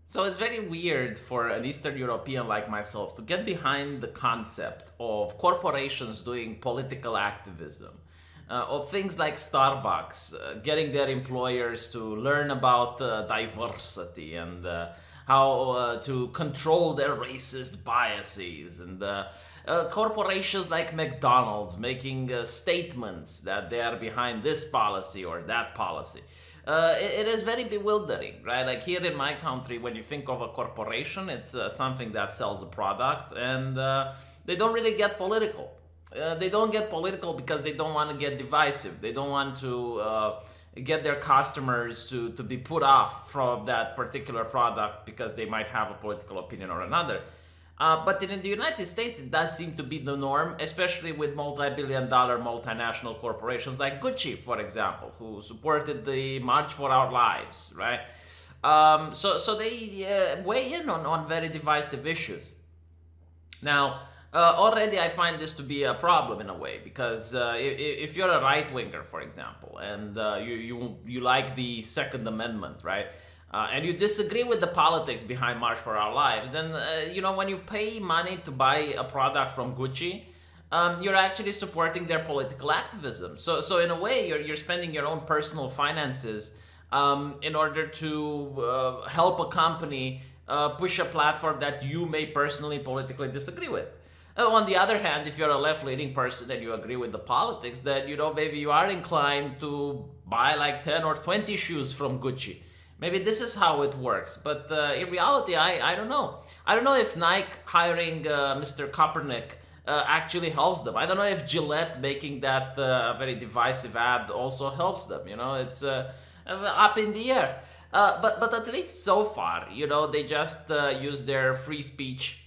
So it's very weird for an Eastern European like myself to get behind the concept of corporations doing political activism, of things like Starbucks getting their employers to learn about diversity and how to control their racist biases, and corporations like McDonald's making statements that they are behind this policy or that policy. It is very bewildering, right? Like here in my country, when you think of a corporation, it's something that sells a product, and they don't really get political. They don't get political because they don't want to get divisive. They don't want to get their customers to be put off from that particular product because they might have a political opinion or another. But in the United States, it does seem to be the norm, especially with multi-billion-dollar multinational corporations like Gucci, for example, who supported the March for Our Lives, right? So they weigh in on very divisive issues. Now, already I find this to be a problem in a way because if you're a right winger, for example, and you like the Second Amendment, right? And you disagree with the politics behind March for Our Lives, then when you pay money to buy a product from Gucci, you're actually supporting their political activism. So in a way, you're spending your own personal finances in order to help a company push a platform that you may personally politically disagree with. On the other hand, if you're a left-leaning person and you agree with the politics, then maybe you are inclined to buy like 10 or 20 shoes from Gucci. Maybe this is how it works, but in reality, I don't know. I don't know if Nike hiring Mr. Kaepernick actually helps them. I don't know if Gillette making that very divisive ad also helps them. It's up in the air. But at least so far, they just use their free speech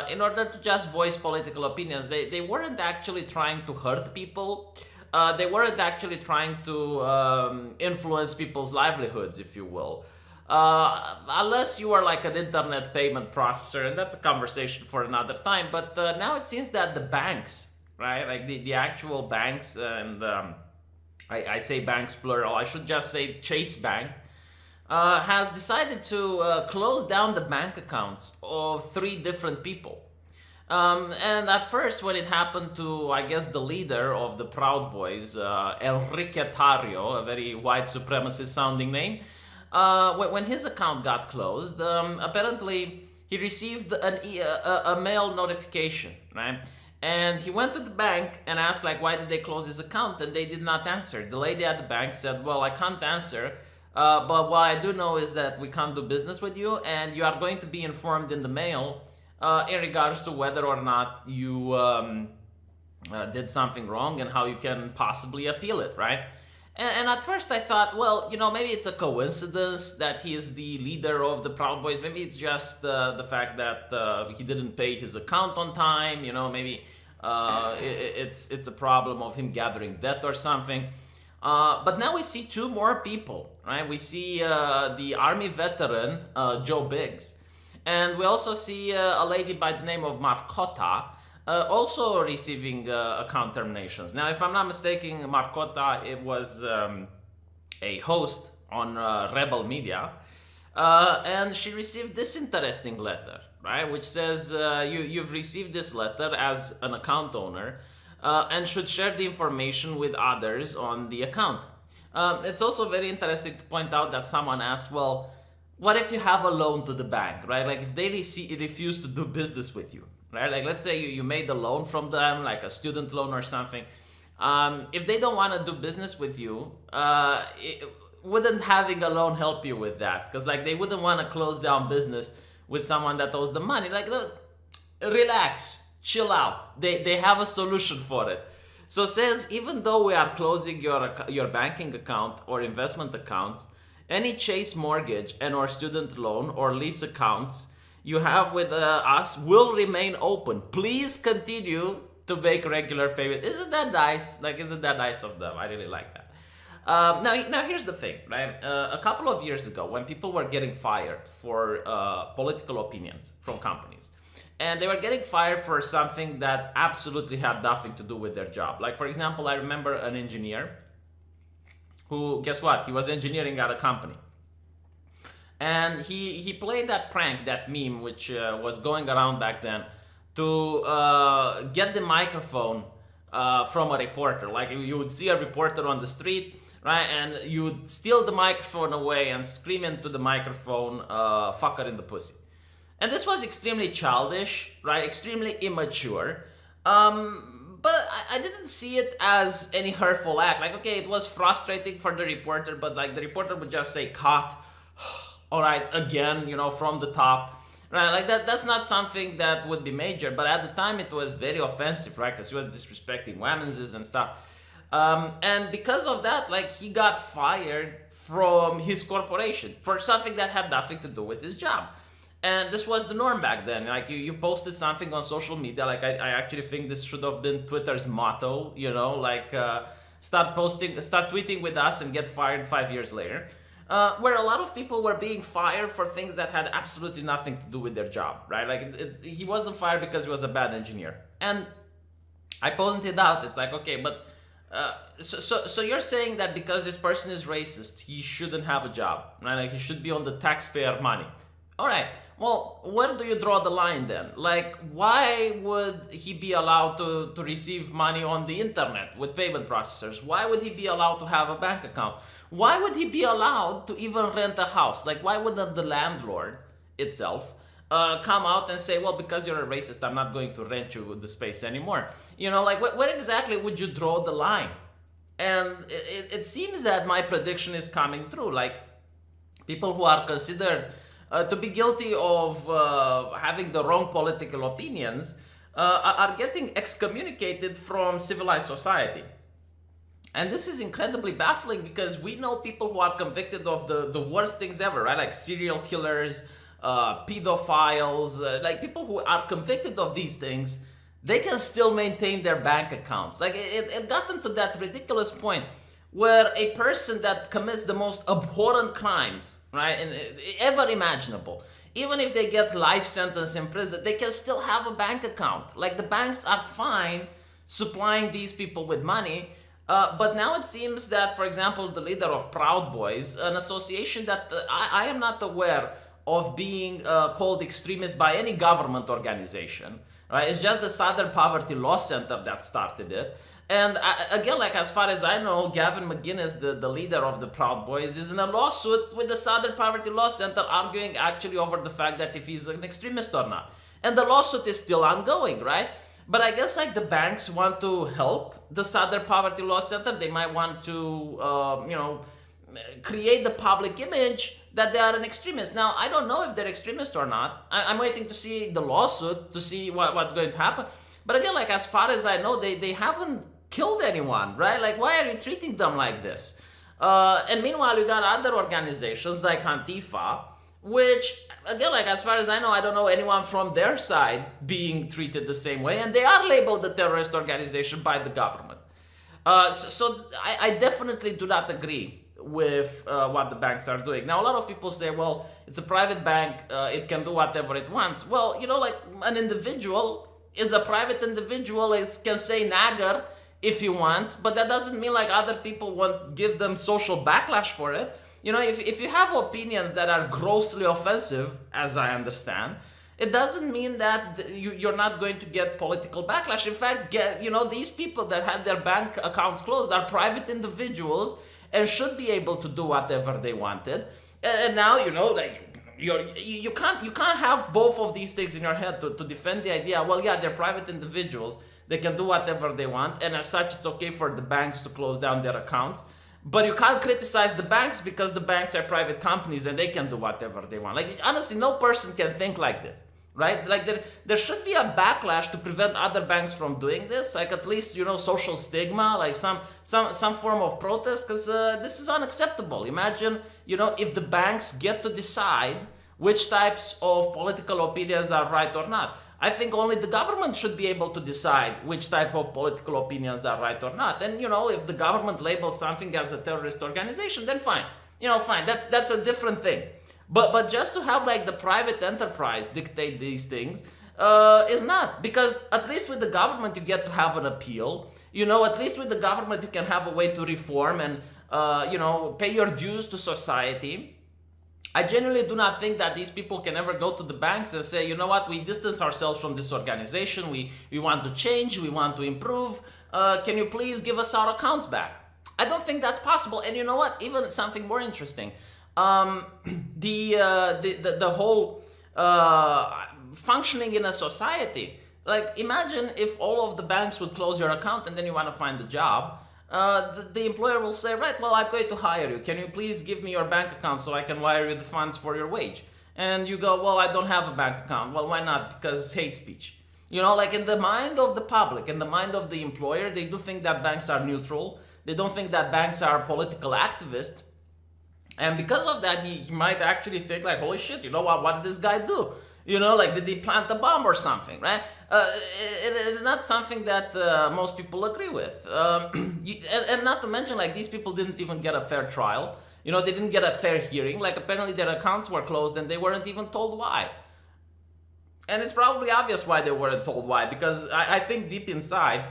in order to just voice political opinions. They weren't actually trying to hurt people. They weren't actually trying to influence people's livelihoods, if you will. Unless you are like an internet payment processor, and that's a conversation for another time. But now it seems that the banks, right, like the actual banks, and I say banks plural, I should just say Chase Bank, has decided to close down the bank accounts of 3 different people. And at first, when it happened to, I guess, the leader of the Proud Boys, Enrique Tarrio, a very white supremacist sounding name, when his account got closed, apparently he received a mail notification, right? And he went to the bank and asked, like, why did they close his account? And they did not answer. The lady at the bank said, well, I can't answer, but what I do know is that we can't do business with you, and you are going to be informed in the mail in regards to whether or not you did something wrong and how you can possibly appeal it, right? And at first I thought, well, maybe it's a coincidence that he is the leader of the Proud Boys. Maybe it's just the fact that he didn't pay his account on time. Maybe it's a problem of him gathering debt or something. But now we see 2 more people, right? We see the Army veteran, Joe Biggs. And we also see a lady by the name of Marcotta also receiving account terminations. Now, if I'm not mistaken, Marcotta, it was a host on Rebel Media. And she received this interesting letter, right? Which says you've received this letter as an account owner and should share the information with others on the account. It's also very interesting to point out that someone asked, well, what if you have a loan to the bank, right? Like if they refuse to do business with you, right? Like let's say you made a loan from them, like a student loan or something. If they don't want to do business with you, wouldn't having a loan help you with that? Because like they wouldn't want to close down business with someone that owes the money. Like, look, relax, chill out. They have a solution for it. So it says, even though we are closing your banking account or investment accounts, any Chase mortgage and or student loan or lease accounts you have with us will remain open. Please continue to make regular payment. Isn't that nice? Like, isn't that nice of them? I really like that. Now here's the thing, right? A couple of years ago, when people were getting fired for political opinions from companies, and they were getting fired for something that absolutely had nothing to do with their job. Like, for example, I remember an engineer who, guess what? He was engineering at a company. And he played that prank, that meme, which was going around back then, to get the microphone from a reporter. Like you would see a reporter on the street, right, and you would steal the microphone away and scream into the microphone, "Fuck her in the pussy." And this was extremely childish, right? Extremely immature. But I didn't see it as any hurtful act. Like, okay, it was frustrating for the reporter, but like the reporter would just say, "Cut." All right, again, from the top, right? Like that's not something that would be major, but at the time it was very offensive, right? Because he was disrespecting women's and stuff. And because of that, like, he got fired from his corporation for something that had nothing to do with his job. And this was the norm back then. Like you posted something on social media. Like I actually think this should have been Twitter's motto, like start tweeting with us and get fired 5 years later. Where a lot of people were being fired for things that had absolutely nothing to do with their job, right? Like he wasn't fired because he was a bad engineer. And I pointed out, it's like, okay, but so you're saying that because this person is racist, he shouldn't have a job, right? Like he should be on the taxpayer money. All right. Well, where do you draw the line then? Like, why would he be allowed to receive money on the internet with payment processors? Why would he be allowed to have a bank account? Why would he be allowed to even rent a house? Like, why wouldn't the landlord itself come out and say, well, because you're a racist, I'm not going to rent you the space anymore? Like, where exactly would you draw the line? And it seems that my prediction is coming true. Like, people who are considered to be guilty of having the wrong political opinions are getting excommunicated from civilized society. And this is incredibly baffling because we know people who are convicted of the worst things ever, right? Like serial killers, pedophiles, like people who are convicted of these things, they can still maintain their bank accounts. Like it gotten to that ridiculous point where a person that commits the most abhorrent crimes, right, and ever imaginable, even if they get life sentence in prison, they can still have a bank account. Like the banks are fine supplying these people with money. But now it seems that, for example, the leader of Proud Boys, an association that I am not aware of being called extremist by any government organization, right? It's just the Southern Poverty Law Center that started it. And again, like as far as I know, Gavin McGinnis, the leader of the Proud Boys, is in a lawsuit with the Southern Poverty Law Center arguing actually over the fact that if he's an extremist or not. And the lawsuit is still ongoing, right? But I guess like the banks want to help the Southern Poverty Law Center. They might want to, create the public image that they are an extremist. Now, I don't know if they're extremist or not. I'm waiting to see the lawsuit to see what's going to happen. But again, like as far as I know, they haven't killed anyone, right? Like, why are you treating them like this? And meanwhile, you got other organizations like Antifa, which, again, like as far as I know, I don't know anyone from their side being treated the same way, and they are labeled a terrorist organization by the government. So I definitely do not agree with what the banks are doing. Now, a lot of people say, well, it's a private bank, it can do whatever it wants. Well, like an individual is a private individual, it can say nagger if he wants, but that doesn't mean like other people won't give them social backlash for it. If you have opinions that are grossly offensive, as I understand, it doesn't mean that you're not going to get political backlash. In fact, these people that had their bank accounts closed are private individuals and should be able to do whatever they wanted. And now, you can't have both of these things in your head to defend the idea, well, yeah, they're private individuals, they can do whatever they want, and as such, it's okay for the banks to close down their accounts. But you can't criticize the banks because the banks are private companies and they can do whatever they want. Like, honestly, no person can think like this, right? Like, there should be a backlash to prevent other banks from doing this. Like, at least, social stigma, like some form of protest, because this is unacceptable. Imagine, if the banks get to decide which types of political opinions are right or not. I think only the government should be able to decide which type of political opinions are right or not. And, if the government labels something as a terrorist organization, then fine. Fine. That's a different thing. But just to have like the private enterprise dictate these things is not. Because at least with the government, you get to have an appeal. At least with the government, you can have a way to reform and, pay your dues to society. I genuinely do not think that these people can ever go to the banks and say, you know what, we distance ourselves from this organization, we want to change, we want to improve, can you please give us our accounts back? I don't think that's possible. And you know what, even something more interesting, the whole functioning in a society, like imagine if all of the banks would close your account and then you want to find a job. The employer will say, right, well, I'm going to hire you. Can you please give me your bank account so I can wire you the funds for your wage? And you go, well, I don't have a bank account. Well, why not? Because it's hate speech. You know, like in the mind of the public, in the mind of the employer, they do think that banks are neutral. They don't think that banks are political activists. And because of that, he might actually think like, holy shit, you know what did this guy do? You know, like, did he plant a bomb or something, right? It is not something that most people agree with. And not to mention, like, these people didn't even get a fair trial. You know, they didn't get a fair hearing. Like, apparently their accounts were closed and they weren't even told why. And it's probably obvious why they weren't told why, because I think deep inside,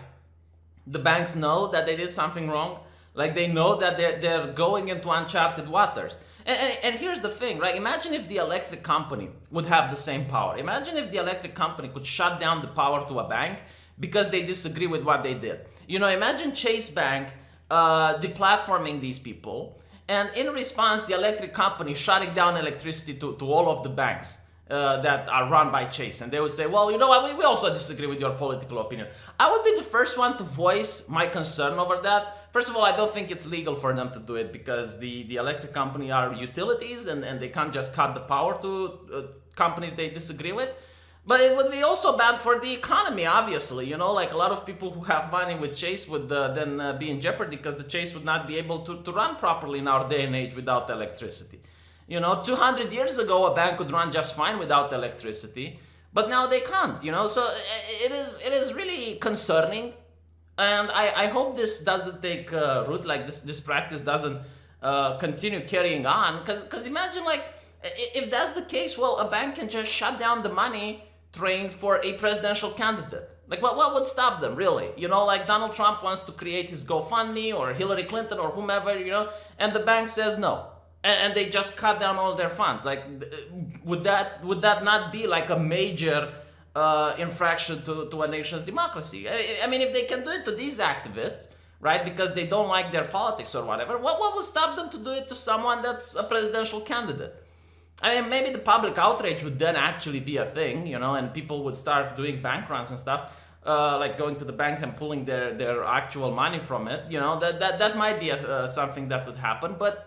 the banks know that they did something wrong. Like, they know that they're going into uncharted waters. And here's the thing, right? Imagine if the electric company would have the same power. Imagine if the electric company could shut down the power to a bank because they disagree with what they did. You know, imagine Chase Bank deplatforming these people, and in response, the electric company shutting down electricity to all of the banks that are run by Chase. And they would say, well, you know what, we also disagree with your political opinion. I would be the first one to voice my concern over that. First of all, I don't think it's legal for them to do it because the electric company are utilities and they can't just cut the power to companies they disagree with. But it would be also bad for the economy, obviously. You know, like a lot of people who have money with Chase would then be in jeopardy because the Chase would not be able to run properly in our day and age without electricity. You know, 200 years ago, a bank could run just fine without electricity, but now they can't, you know? So it is really concerning. And I hope this doesn't take root, like this practice doesn't continue carrying on. Because imagine, like, if that's the case, well, a bank can just shut down the money trained for a presidential candidate. Like, what would stop them, really? You know, like Donald Trump wants to create his GoFundMe or Hillary Clinton or whomever, you know, and the bank says no. And they just cut down all their funds. Like, would that not be like a major infraction to a nation's democracy? I mean, if they can do it to these activists, right, because they don't like their politics or whatever, what would stop them to do it to someone that's a presidential candidate? I mean, maybe the public outrage would then actually be a thing, you know, and people would start doing bank runs and stuff, like going to the bank and pulling their actual money from it. You know, that might be something that would happen, but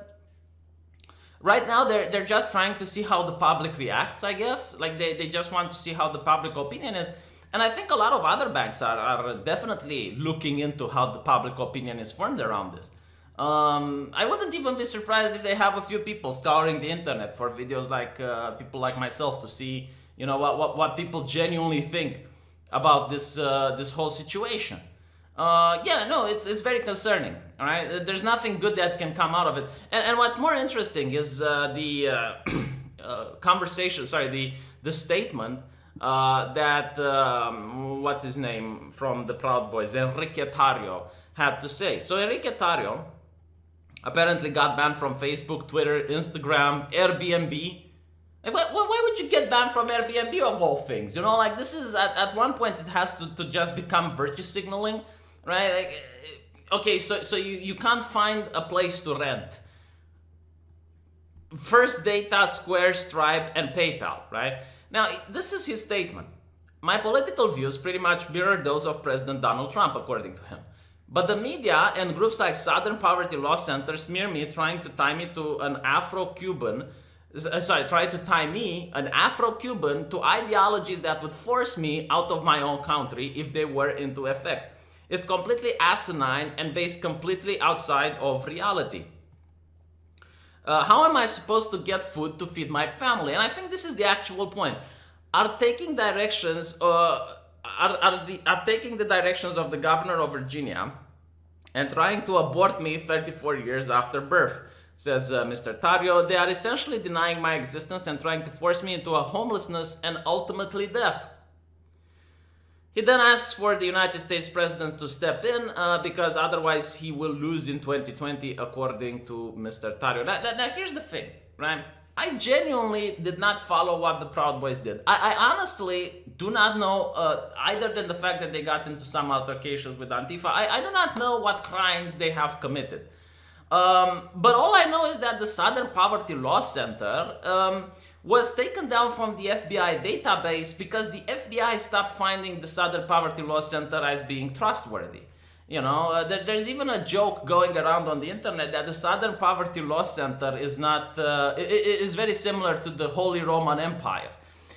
right now, they're just trying to see how the public reacts, I guess. Like, they just want to see how the public opinion is. And I think a lot of other banks are definitely looking into how the public opinion is formed around this. I wouldn't even be surprised if they have a few people scouring the internet for videos like people like myself to see, you know, what people genuinely think about this whole situation. Yeah, no, it's very concerning. All right, there's nothing good that can come out of it. And what's more interesting is the conversation. Sorry, the statement that what's his name from the Proud Boys, Enrique Tarrio, had to say. So Enrique Tarrio apparently got banned from Facebook, Twitter, Instagram, Airbnb. Why would you get banned from Airbnb of all things? You know, like, this is at one point it has to just become virtue signaling, right? Like, okay, so you can't find a place to rent. First Data, Square, Stripe, and PayPal, right? Now, this is his statement. My political views pretty much mirror those of President Donald Trump, according to him. But the media and groups like Southern Poverty Law Center smear me, trying to tie me to an Afro-Cuban to ideologies that would force me out of my own country if they were into effect. It's completely asinine and based completely outside of reality. How am I supposed to get food to feed my family? And I think this is the actual point. Are taking directions taking the directions of the governor of Virginia and trying to abort me 34 years after birth, says Mr. Tarrio. They are essentially denying my existence and trying to force me into a homelessness and ultimately death. He then asks for the United States president to step in because otherwise he will lose in 2020, according to Mr. Tarrio. Now here's the thing, right? I genuinely did not follow what the Proud Boys did. I honestly do not know, either than the fact that they got into some altercations with Antifa, I do not know what crimes they have committed. But all I know is that the Southern Poverty Law Center was taken down from the FBI database because the FBI stopped finding the Southern Poverty Law Center as being trustworthy. There's even a joke going around on the internet that the Southern Poverty Law Center is not is very similar to the Holy Roman Empire.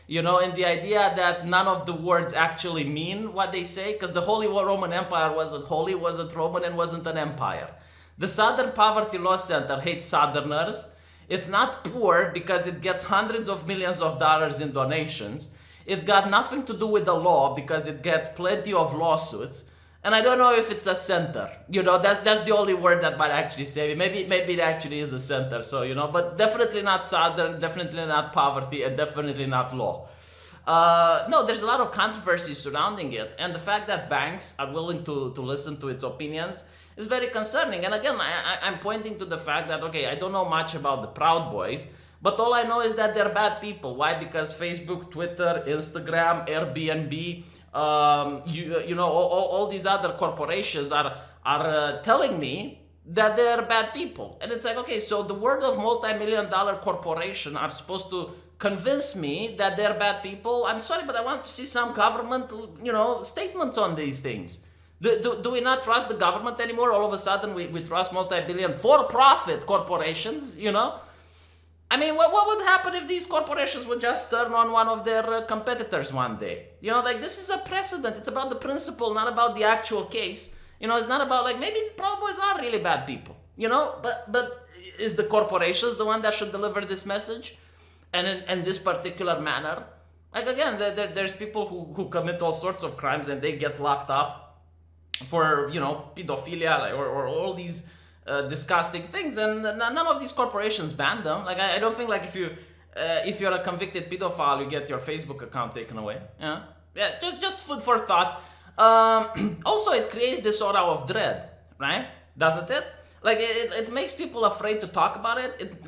In the idea that none of the words actually mean what they say, because the Holy Roman Empire wasn't holy, wasn't Roman, and wasn't an empire. The Southern Poverty Law Center hates Southerners. It's not poor because it gets hundreds of millions of dollars in donations. It's got nothing to do with the law because it gets plenty of lawsuits. And I don't know if it's a center. That's the only word that might actually save it. Maybe it actually is a center. So, but definitely not Southern, definitely not poverty, and definitely not law. No, there's a lot of controversy surrounding it. And the fact that banks are willing to listen to its opinions is very concerning. And again, I'm pointing to the fact that, okay, I don't know much about the Proud Boys, but all I know is that they're bad people. Why? Because Facebook, Twitter, Instagram, Airbnb, all these other corporations are telling me that they're bad people. And it's like, okay, so the word of multi-million-dollar corporation are supposed to convince me that they're bad people. I'm sorry, but I want to see some government, statements on these things. Do we not trust the government anymore? All of a sudden, we trust multi-billion for-profit corporations, I mean, what would happen if these corporations would just turn on one of their competitors one day? This is a precedent. It's about the principle, not about the actual case. It's not about, maybe the Proud Boys are really bad people, but is the corporations the one that should deliver this message? And in this particular manner? Again, there's people who commit all sorts of crimes and they get locked up for, pedophilia or all these disgusting things, and none of these corporations ban them. I don't think if you're a convicted pedophile, you get your Facebook account taken away. Yeah, just food for thought. Also, it creates this aura of dread, right? Doesn't it? It makes people afraid to talk about it.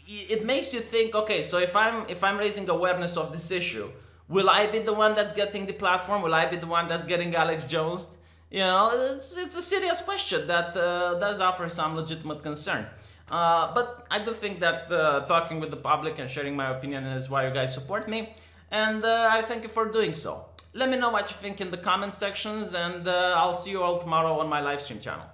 It makes you think, okay, so if I'm raising awareness of this issue, will I be the one that's getting the platform? Will I be the one that's getting Alex Jones? It's a serious question that does offer some legitimate concern. But I do think that talking with the public and sharing my opinion is why you guys support me. And I thank you for doing so. Let me know what you think in the comment sections, and I'll see you all tomorrow on my live stream channel.